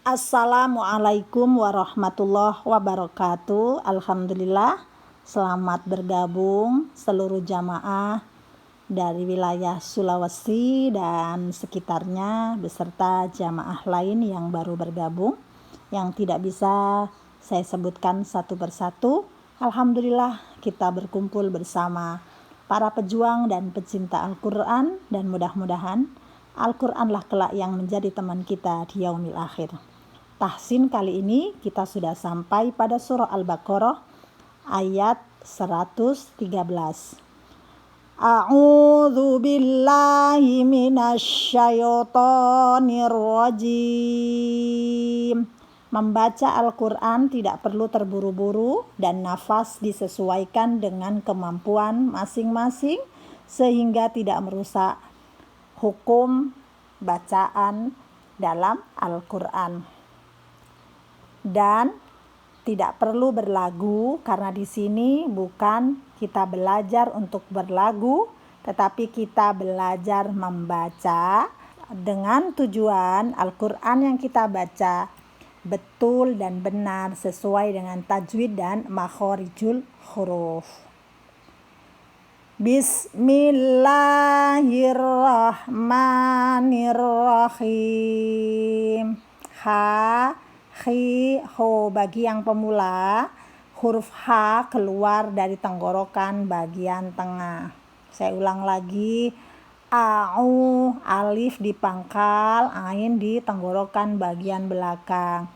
Assalamualaikum warahmatullahi wabarakatuh. Alhamdulillah, selamat bergabung seluruh jamaah dari wilayah Sulawesi dan sekitarnya beserta jamaah lain yang baru bergabung yang tidak bisa saya sebutkan satu persatu. Alhamdulillah, kita berkumpul bersama para pejuang dan pecinta Al-Quran, dan mudah-mudahan Al-Quranlah kelak yang menjadi teman kita di yaumil akhir. Tahsin kali ini kita sudah sampai pada surah Al-Baqarah ayat 113. A'udzu billahi minasyaitonir rajim. Membaca Al-Quran tidak perlu terburu-buru dan nafas disesuaikan dengan kemampuan masing-masing sehingga tidak merusak hukum bacaan dalam Al-Quran. Dan tidak perlu berlagu karena di sini bukan kita belajar untuk berlagu, tetapi kita belajar membaca dengan tujuan Al-Quran yang kita baca betul dan benar sesuai dengan tajwid dan makhorijul huruf. Bismillahirrahmanirrahim. Ho bagi yang pemula, huruf H keluar dari tenggorokan bagian tengah. Saya ulang lagi, alif di pangkal, ain di tenggorokan bagian belakang.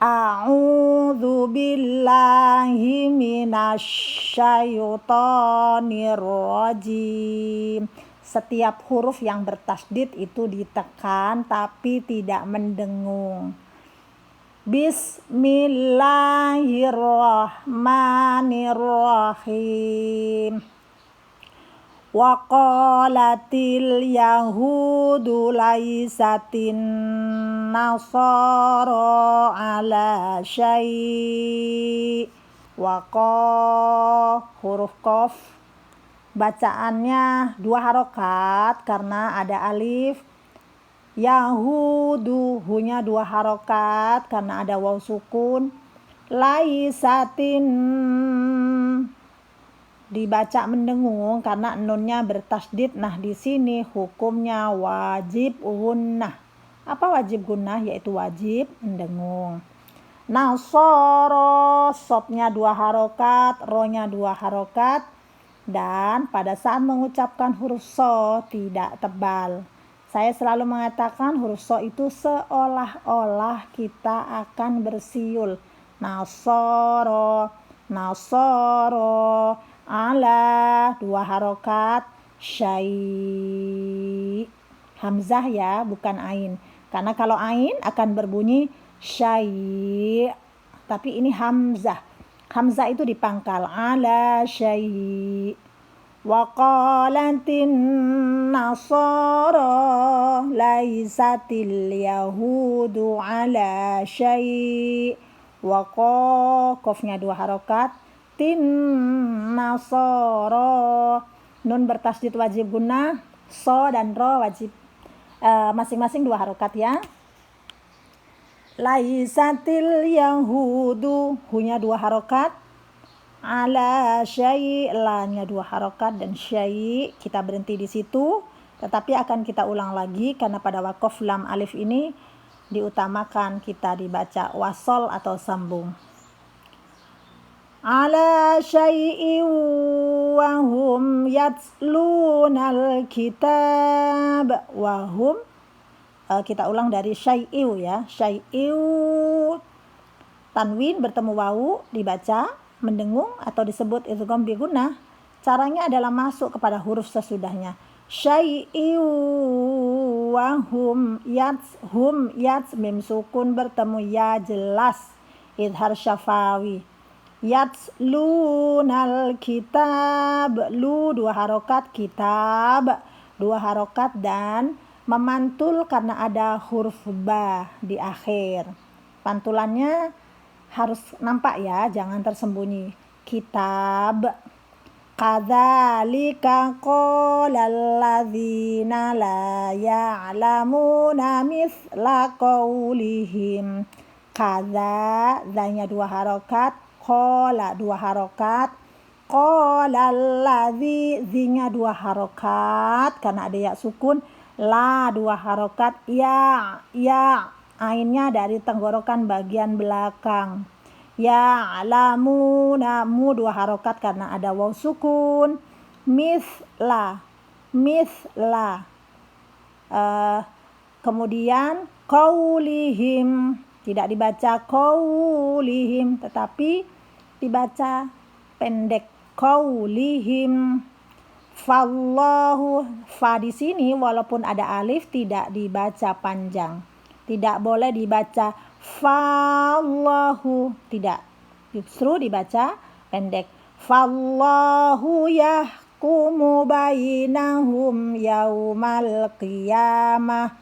A'udzu billahi minasyaitonir rajim. Setiap huruf yang bertasydid itu ditekan tapi tidak mendengung. Bismillahirrahmanirrahim. Wa qalatil yahudu laisatin nasara ala syai'. Wa huruf qaf bacaannya 2 harokat karena ada alif. Yahudu hunya 2 harokat karena ada waw sukun. Laisatin dibaca mendengung karena nunnya bertasydid. Nah, di sini hukumnya wajib gunnah. Apa wajib gunnah? Yaitu wajib mendengung. Nasoro, sopnya 2 harokat, ronya 2 harokat, dan pada saat mengucapkan huruf so tidak tebal. Saya selalu mengatakan huruf so itu seolah-olah kita akan bersiul. Nasoro, nasoro, ala 2 harokat, syai. Hamzah ya, bukan ain. Karena kalau ain akan berbunyi syai. Tapi ini hamzah. Hamzah itu dipangkal, ala syai. Wa qalatin nasara laisatil yahudu ala syai'. Wa qafnya 2 harokat, tin nasara, nun bertasydid wajib gunnah, so dan ro wajib masing-masing 2 harokat ya. Laisatil yahudu hunya 2 harokat, ala syai' lanya 2 harokat, dan syai' kita berhenti di situ, tetapi akan kita ulang lagi karena pada waqaf lam alif ini diutamakan kita dibaca wasol atau sambung. Ala syai'in wa hum yatlunal kitab wa hum, kita ulang dari syai'u ya, syai'u, tanwin bertemu wawu dibaca mendengung atau disebut idgham bi gunnah. Caranya adalah masuk kepada huruf sesudahnya. Syai'u wa hum yats mim sukun bertemu ya jelas idhar syafawi. Yatslunal kitab, lu 2 harokat, kitab 2 harokat, dan memantul karena ada huruf ba di akhir. Pantulannya harus nampak ya, jangan tersembunyi. Kitab. Kadzalika qalal ladzina la ya'lamuna mithla qaulihim. Kadza, zanya 2 harokat, qala 2 harokat, qalal ladzi, zinya 2 harokat karena ada ya sukun, la 2 harokat, ya ainnya dari tenggorokan bagian belakang. Ya'lamuna, mu 2 harokat karena ada waw sukun. Mithla, kemudian qaulihim, tidak dibaca qaulihim tetapi dibaca pendek, qaulihim. Fallahu, fa di sini walaupun ada alif tidak dibaca panjang, tidak boleh dibaca fallahu, tidak, justru dibaca pendek. Fallahu yahkumu bainahum yaumal qiyamah.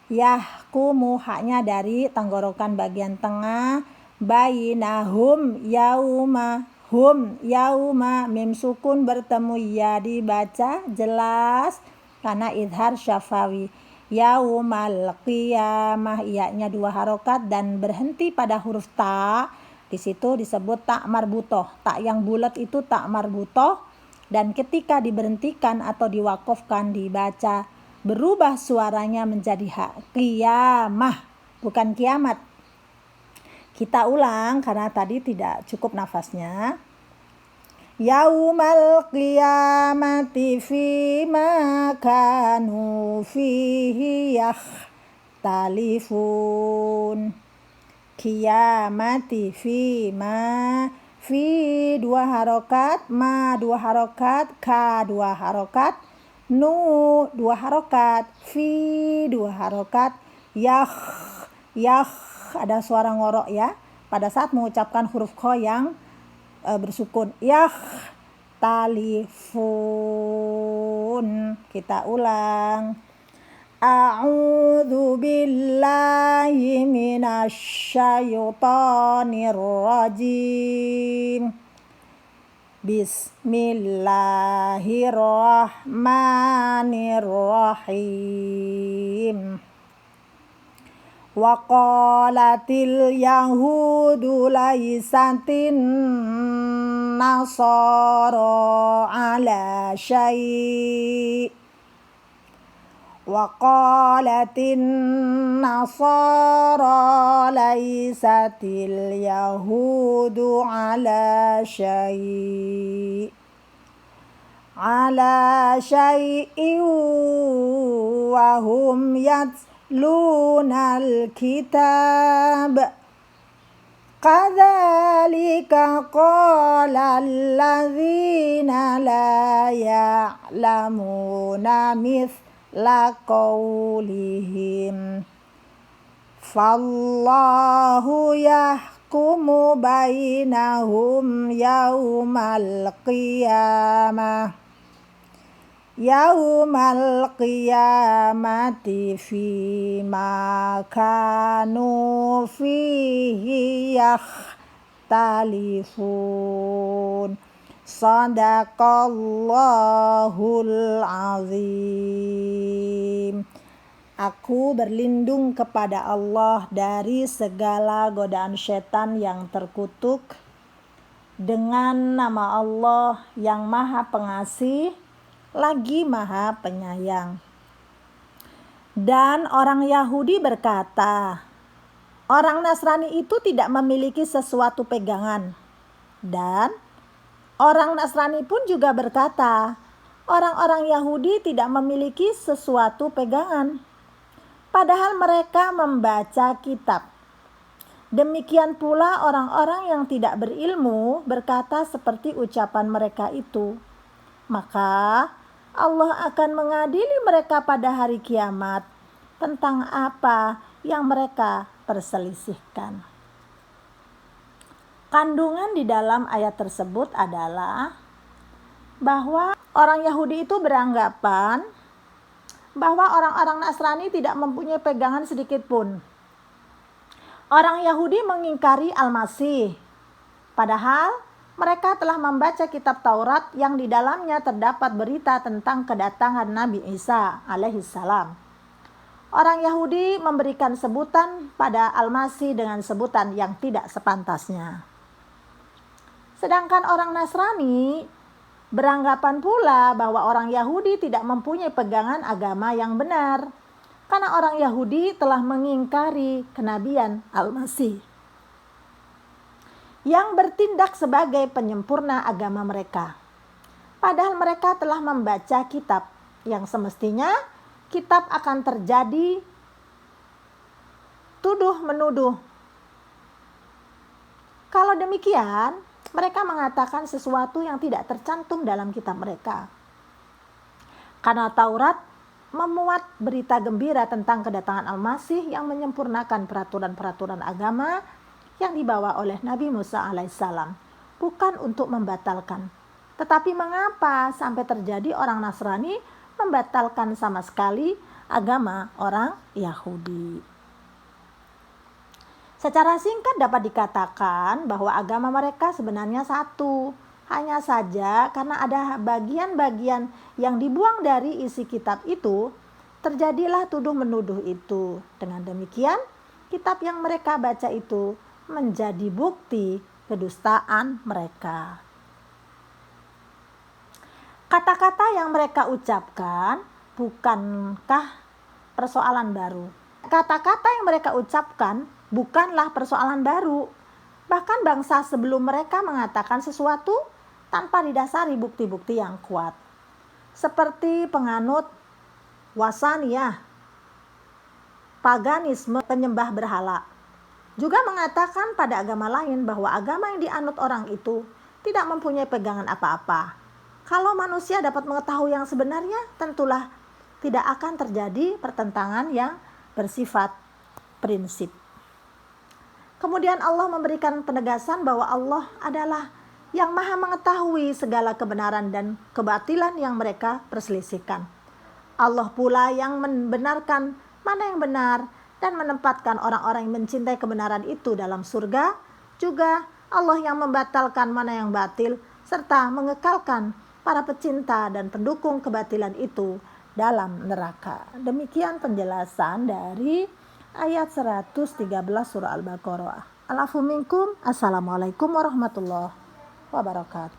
Yahkumu, haknya dari tenggorokan bagian tengah, bainahum yauma, hum yauma, mim sukun bertemu ya dibaca jelas karena idhar syafawi. Yaumal qiyamah, iya-nya 2 harokat dan berhenti pada huruf ta. Di situ disebut tak marbutoh. Tak yang bulat itu tak marbutoh, dan ketika diberhentikan atau diwakofkan dibaca berubah suaranya menjadi ha, qiyamah, bukan kiamat. Kita ulang karena tadi tidak cukup nafasnya. Yaumal qiyamati fima kanu fihi yakhtalifun. Qiyamati fima, fi 2 harokat, ma 2 harokat, ka 2 harokat, nu 2 harokat, fi 2 harokat, yakh ada suara ngorok ya pada saat mengucapkan huruf kho yang bersukun. Talifun. Kita ulang. A'udzu billahi minasyaitonir rajim. Bismillahirrahmanirrahim. Wa qalatil yahudu laisatin nasara ala syai'. Wa qalatin nasara laisatil yahudu ala syai'. Ala syai'in wa hum yatlunal kitab. Kadzalika qalal ladzina la ya'lamuna mithla qaulihim. Fallahu yahkumu bainahum yaumal qiyamah. Yaumal qiyamati fima kanu fihi yakhtalifun. Shadaqallahul azim. Aku berlindung kepada Allah dari segala godaan setan yang terkutuk dengan nama Allah yang Maha Pengasih lagi Maha Penyayang. Dan orang Yahudi berkata, orang Nasrani itu tidak memiliki sesuatu pegangan. Dan orang Nasrani pun juga berkata, orang-orang Yahudi tidak memiliki sesuatu pegangan. Padahal mereka membaca kitab. Demikian pula orang-orang yang tidak berilmu berkata seperti ucapan mereka itu. Maka Allah akan mengadili mereka pada hari kiamat tentang apa yang mereka perselisihkan. Kandungan di dalam ayat tersebut adalah bahwa orang Yahudi itu beranggapan bahwa orang-orang Nasrani tidak mempunyai pegangan sedikit pun. Orang Yahudi mengingkari Al-Masih, padahal Mereka telah membaca kitab Taurat yang di dalamnya terdapat berita tentang kedatangan Nabi Isa alaihissalam. Orang Yahudi memberikan sebutan pada Al-Masih dengan sebutan yang tidak sepantasnya. Sedangkan orang Nasrani beranggapan pula bahwa orang Yahudi tidak mempunyai pegangan agama yang benar, karena orang Yahudi telah mengingkari kenabian Al-Masih yang bertindak sebagai penyempurna agama mereka. Padahal mereka telah membaca kitab yang semestinya kitab akan terjadi tuduh-menuduh. Kalau demikian, mereka mengatakan sesuatu yang tidak tercantum dalam kitab mereka. Karena Taurat memuat berita gembira tentang kedatangan Al-Masih yang menyempurnakan peraturan-peraturan agama yang dibawa oleh Nabi Musa alaihissalam, bukan untuk membatalkan. Tetapi mengapa sampai terjadi orang Nasrani membatalkan sama sekali agama orang Yahudi? Secara singkat dapat dikatakan bahwa agama mereka sebenarnya satu. Hanya saja karena ada bagian-bagian yang dibuang dari isi kitab itu, terjadilah tuduh-menuduh itu. Dengan demikian, kitab yang mereka baca itu menjadi bukti kedustaan mereka. Kata-kata yang mereka ucapkan bukankah persoalan baru? Kata-kata yang mereka ucapkan bukanlah persoalan baru. Bahkan bangsa sebelum mereka mengatakan sesuatu tanpa didasari bukti-bukti yang kuat. Seperti penganut wasaniyah, paganisme, penyembah berhala. Juga mengatakan pada agama lain bahwa agama yang dianut orang itu tidak mempunyai pegangan apa-apa. Kalau manusia dapat mengetahui yang sebenarnya, tentulah tidak akan terjadi pertentangan yang bersifat prinsip. Kemudian Allah memberikan penegasan bahwa Allah adalah yang maha mengetahui segala kebenaran dan kebatilan yang mereka perselisihkan. Allah pula yang membenarkan mana yang benar dan menempatkan orang-orang yang mencintai kebenaran itu dalam surga. Juga Allah yang membatalkan mana yang batil serta mengekalkan para pecinta dan pendukung kebatilan itu dalam neraka. Demikian penjelasan dari ayat 113 surah Al-Baqarah. Al-afu minkum. Assalamualaikum warahmatullahi wabarakatuh.